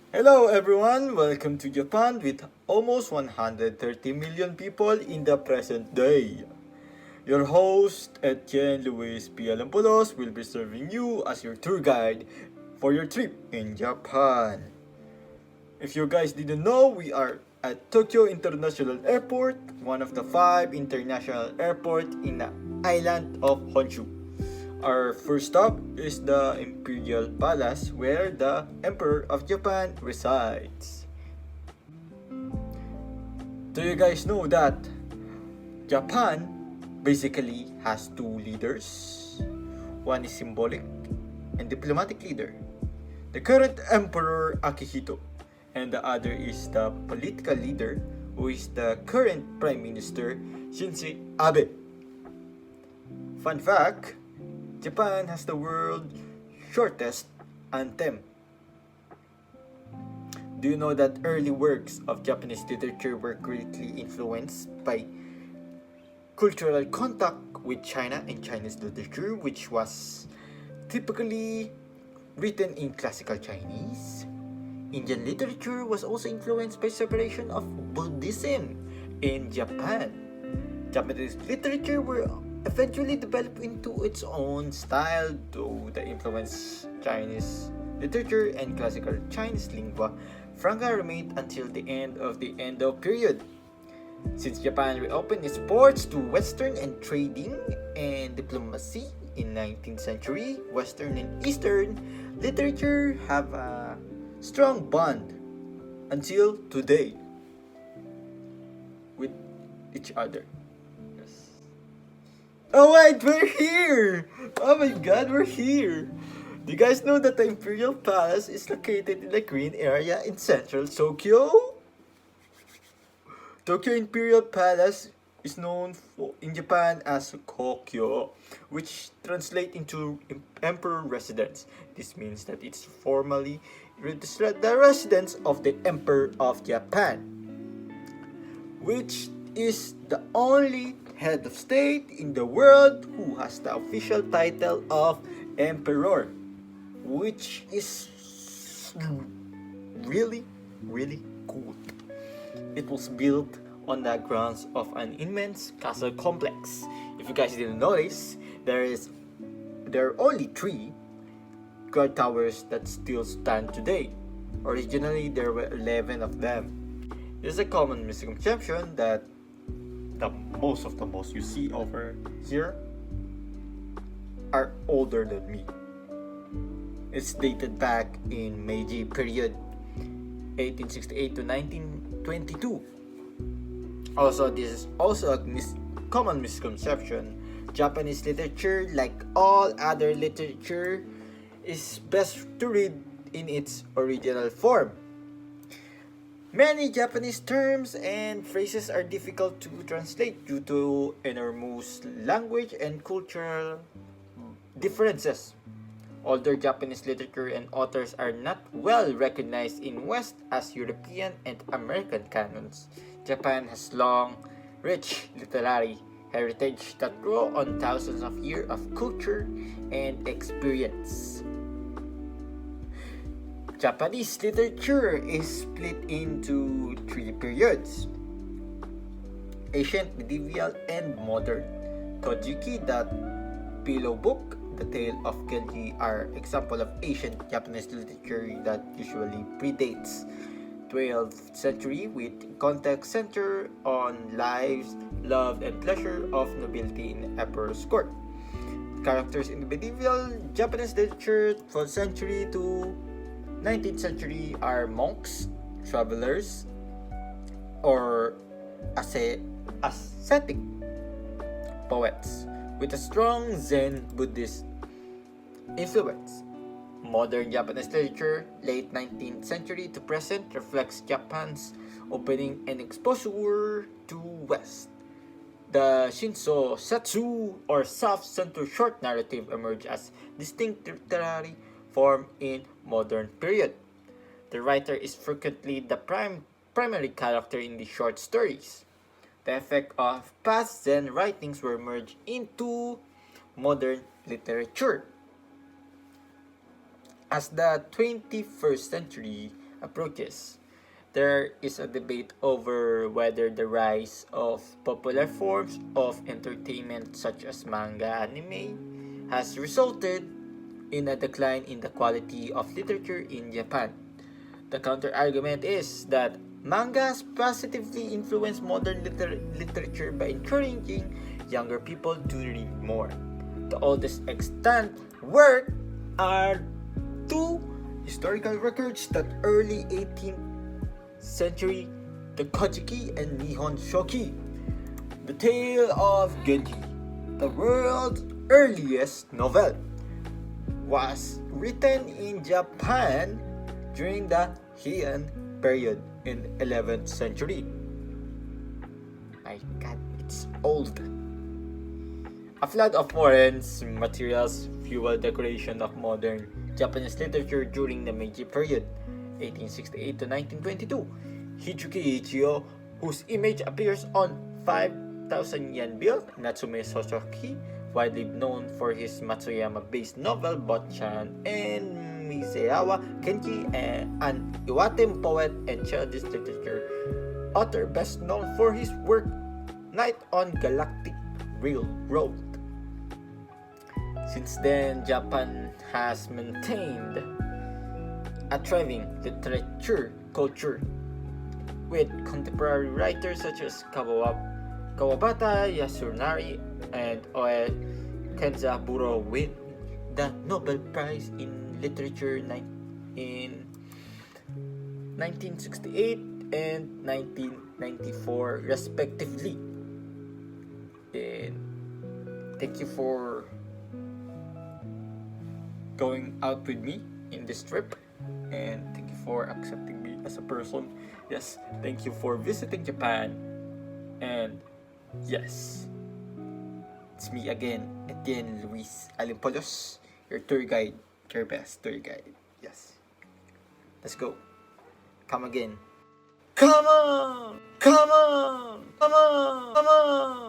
Hello everyone, welcome to Japan with almost 130 million people in the present day. Your host, Etienne Luis P. Alampolos, will be serving you as your tour guide for your trip in Japan. If you guys didn't know, we are at Tokyo International Airport, one of the 5 international airports in the island of Honshu. Our first stop is the Imperial Palace where the Emperor of Japan resides. Do you guys know that Japan basically has two leaders? One is symbolic and diplomatic leader, the current Emperor Akihito, and the other is the political leader who is the current Prime Minister Shinzo Abe. Fun fact, Japan has the world's shortest anthem. Do you know that early works of Japanese literature were greatly influenced by cultural contact with China and Chinese literature, which was typically written in classical Chinese? Indian literature was also influenced by separation of Buddhism in Japan. Japanese literature were eventually developed into its own style, though the influence Chinese literature and classical Chinese lingua franca remained until the end of the Edo period. Since Japan reopened its ports to Western and trading and diplomacy in 19th century, Western and Eastern literature have a strong bond until today with each other. Yes. Oh wait, we're here! Oh my god, we're here! Do you guys know that the Imperial Palace is located in the green area in central Tokyo? Tokyo Imperial Palace is known in Japan as Kokyo, which translates into Emperor Residence. This means that it's formally the residence of the Emperor of Japan, which is the only head of state in the world who has the official title of Emperor, which is really, really cool. It was built on the grounds of an immense castle complex. If you guys didn't notice, there are only 3 guard towers that still stand today. Originally, there were 11 of them. There's a common misconception that the most you see over here are older than me. It's dated back in Meiji period, 1868 to 1922. Also, this is also a common misconception. Japanese literature, like all other literature, is best to read in its original form. Many Japanese terms and phrases are difficult to translate due to enormous language and cultural differences. Older Japanese literature and authors are not well recognized in West as European and American canons. Japan has long, rich literary heritage that grow on thousands of years of culture and experience. Japanese literature is split into 3 periods: ancient, medieval, and modern. Kojiki, the Pillow Book, the Tale of Genji are example of ancient Japanese literature that usually predates 12th century, with context center on lives, love, and pleasure of nobility in emperor's court. Characters in the medieval Japanese literature, 12th century to 19th century, are monks, travelers, or ascetic poets with a strong Zen Buddhist influence. Modern Japanese literature, late 19th century to present, reflects Japan's opening and exposure to West. The Shinso Satsu or self-centered short narrative emerged as distinct literary form in modern period. The writer is frequently the primary character in the short stories. The effect of past Zen writings were merged into modern literature. As the 21st century approaches. There is a debate over whether the rise of popular forms of entertainment such as manga anime has resulted in a decline in the quality of literature in Japan. The counter argument is that manga has positively influenced modern literature by encouraging younger people to read more. The oldest extant work are two historical records that early 18th century, the Kojiki and Nihon Shoki. The Tale of Genji, the world's earliest novel, was written in Japan during the Heian period in 11th century. My god, it's old. A flood of foreign materials fueled the creation of modern Japanese literature during the Meiji period, 1868 to 1922. Hijiki Ichio, whose image appears on 5,000 yen bill, Natsume Soshoki, widely known for his Matsuyama-based novel Botchan, and Miseawa Kenji, an Iwate poet and childish literature author best known for his work Night on Galactic Railroad. Since then, Japan has maintained a thriving literature culture with contemporary writers such as Kawabata Yasunari and Oe Kenzaburo win the Nobel Prize in Literature in 1968 and 1994 respectively. And thank you for going out with me in this trip, and thank you for accepting me as a person. Yes, thank you for visiting Japan. And yes, it's me again, Etienne Luis Alimpolos, your tour guide, your best tour guide. Yes, let's go. Come again. Come on! Come on! Come on! Come on!